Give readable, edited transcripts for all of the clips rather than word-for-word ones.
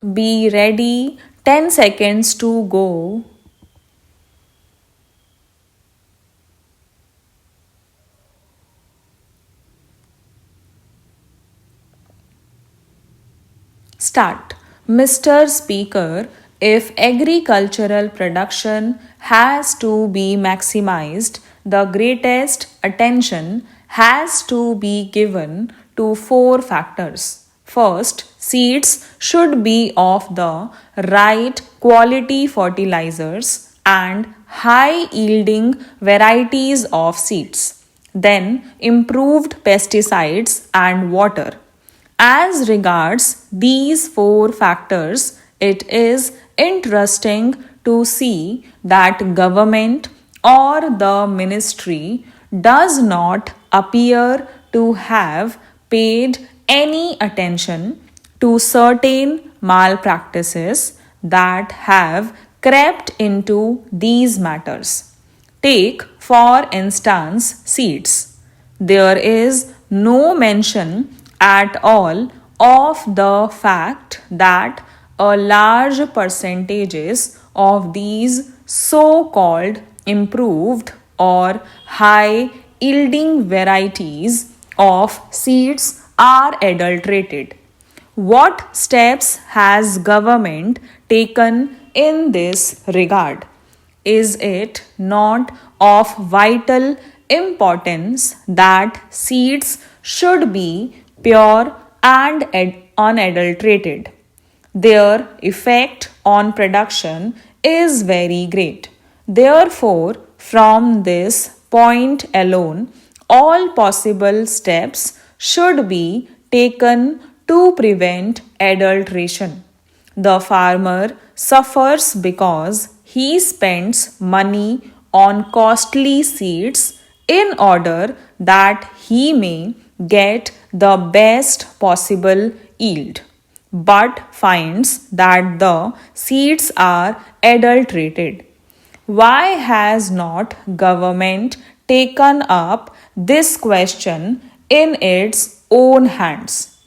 Be ready, 10 seconds to go. Start. Mr. Speaker, if agricultural production has to be maximized, the greatest attention has to be given to four factors. First, seeds should be of the right quality fertilizers and high yielding varieties of seeds. Then, improved pesticides and water. As regards these four factors, it is interesting to see that government or the ministry does not appear to have paid any attention to certain malpractices that have crept into these matters. Take, for instance, seeds. There is no mention at all of the fact that a large percentages of these so-called improved or high yielding varieties of seeds are adulterated. What steps has government taken in this regard? Is it not of vital importance that seeds should be pure and unadulterated? Their effect on production is very great. Therefore, from this point alone, all possible steps should be taken to prevent adulteration. The farmer suffers because he spends money on costly seeds in order that he may get the best possible yield, but finds that the seeds are adulterated. Why has not government taken up this question in its own hands?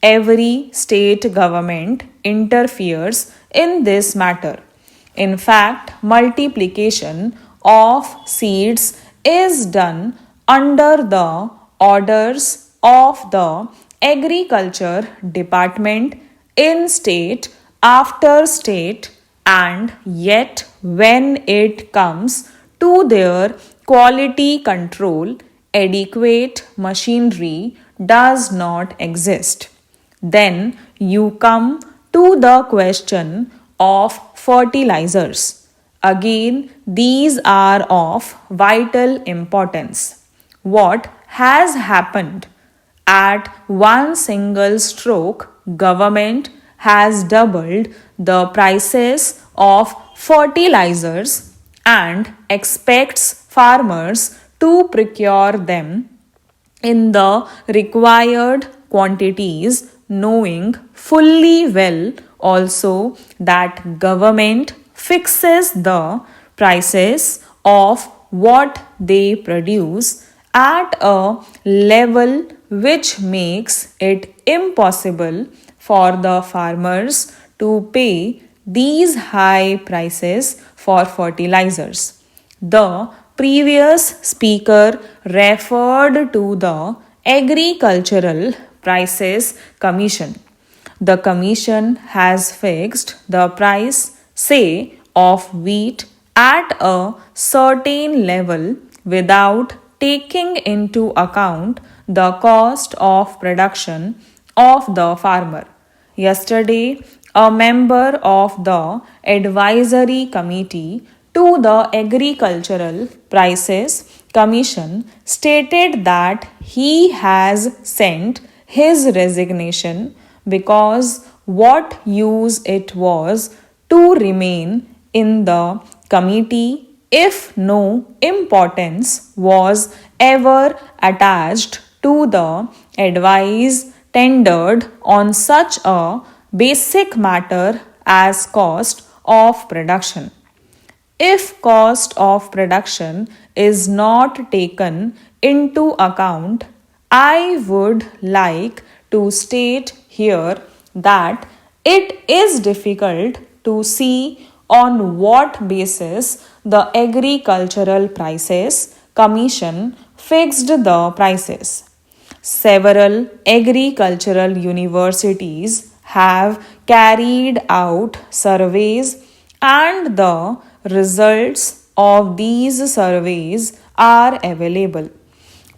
Every state government interferes in this matter. In fact, multiplication of seeds is done under the orders of the Agriculture Department in state after state, and yet when it comes to their quality control, adequate machinery does not exist. Then you come to the question of fertilizers. Again, these are of vital importance. What has happened? At one single stroke, government has doubled the prices of fertilizers and expects farmers to procure them in the required quantities, knowing fully well also that government fixes the prices of what they produce at a level which makes it impossible for the farmers to pay these high prices for fertilizers. The previous speaker referred to the Agricultural Prices Commission. The commission has fixed the price, say, of wheat at a certain level without taking into account the cost of production of the farmer. Yesterday, a member of the advisory committee to the Agricultural Prices Commission stated that he has sent his resignation because what use it was to remain in the committee if no importance was ever attached to the advice tendered on such a basic matter as cost of production. If cost of production is not taken into account, I would like to state here that It is difficult to see on what basis the Agricultural Prices Commission fixed the prices. Several agricultural universities have carried out surveys, and the results of these surveys are available.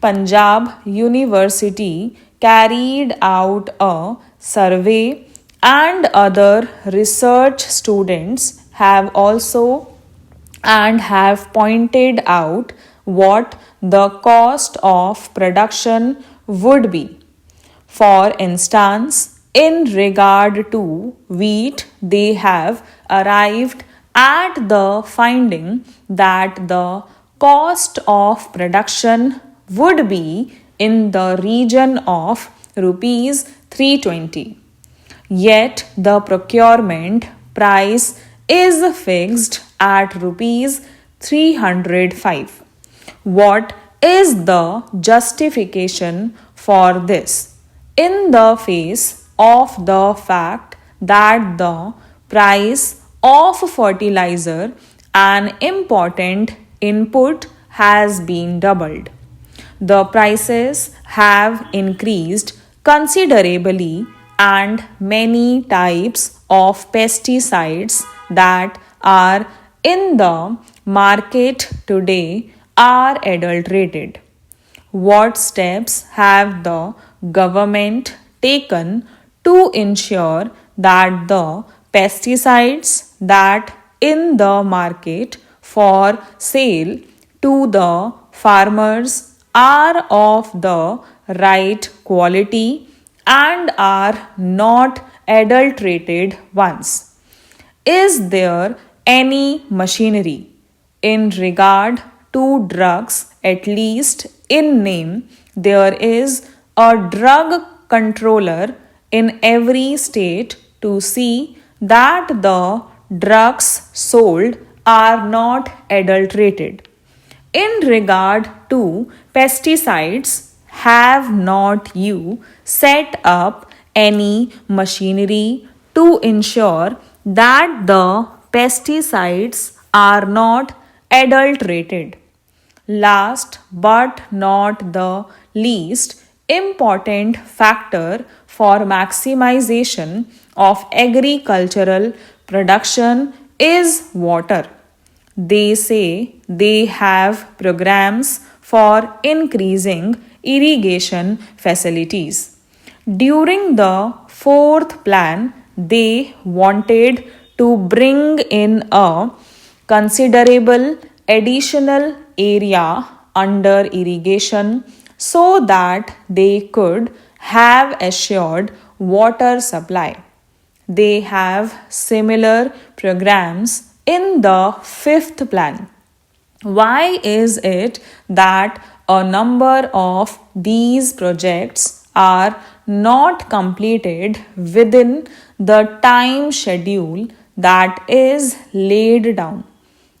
Punjab University carried out a survey, and other research students have also and have pointed out what the cost of production would be. For instance, in regard to wheat, they have arrived at the finding that the cost of production would be in the region of rupees 320. Yet the procurement price is fixed at rupees 305. What is the justification for this? In the face of the fact that the price of fertilizer, an important input, has been doubled. The prices have increased considerably, and many types of pesticides that are in the market today are adulterated. What steps have the government taken to ensure that the pesticides that in the market for sale to the farmers are of the right quality and are not adulterated ones? Is there any machinery in regard to drugs, at least in name? There is a drug controller in every state to see that the drugs sold are not adulterated. In regard to pesticides, have not you set up any machinery to ensure that the pesticides are not adulterated? Last but not the least important factor for maximization of agricultural production is water. They say they have programs for increasing irrigation facilities. During the fourth plan, they wanted to bring in a considerable additional area under irrigation so that they could have assured water supply. They have similar programs in the fifth plan. Why is it that a number of these projects are not completed within the time schedule that is laid down?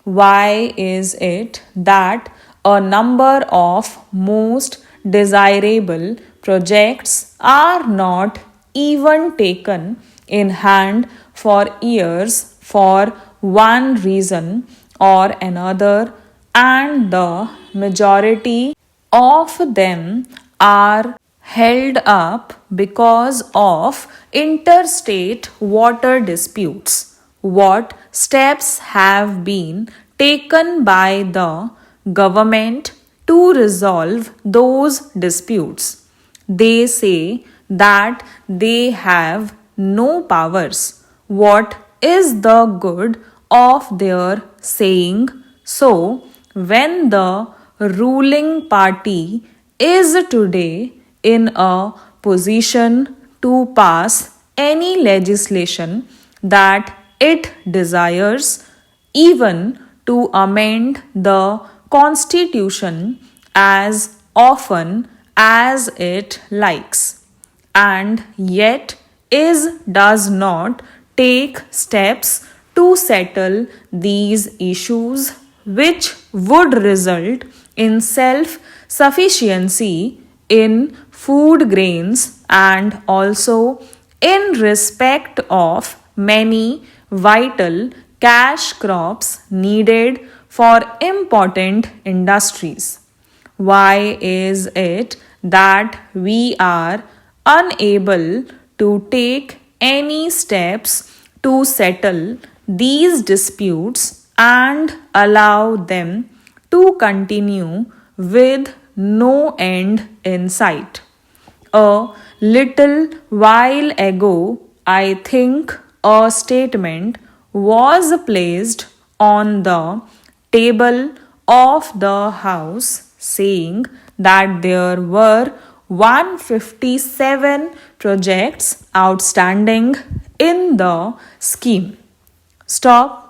Why is it that a number of most desirable projects are not even taken in hand for years for one reason or another, and the majority of them are held up because of interstate water disputes? What steps have been taken by the government to resolve those disputes? They say that they have no powers. What is the good of their saying so when the ruling party is today in a position to pass any legislation that it desires, even to amend the constitution as often as it likes, and yet does not take steps to settle these issues, which would result in self sufficiency in food grains and also in respect of many vital cash crops needed for important industries. Why is it that we are unable to take any steps to settle these disputes and allow them to continue with no end in sight? A little while ago, I think a statement was placed on the table of the House saying that there were 157 projects outstanding in the scheme. Stop.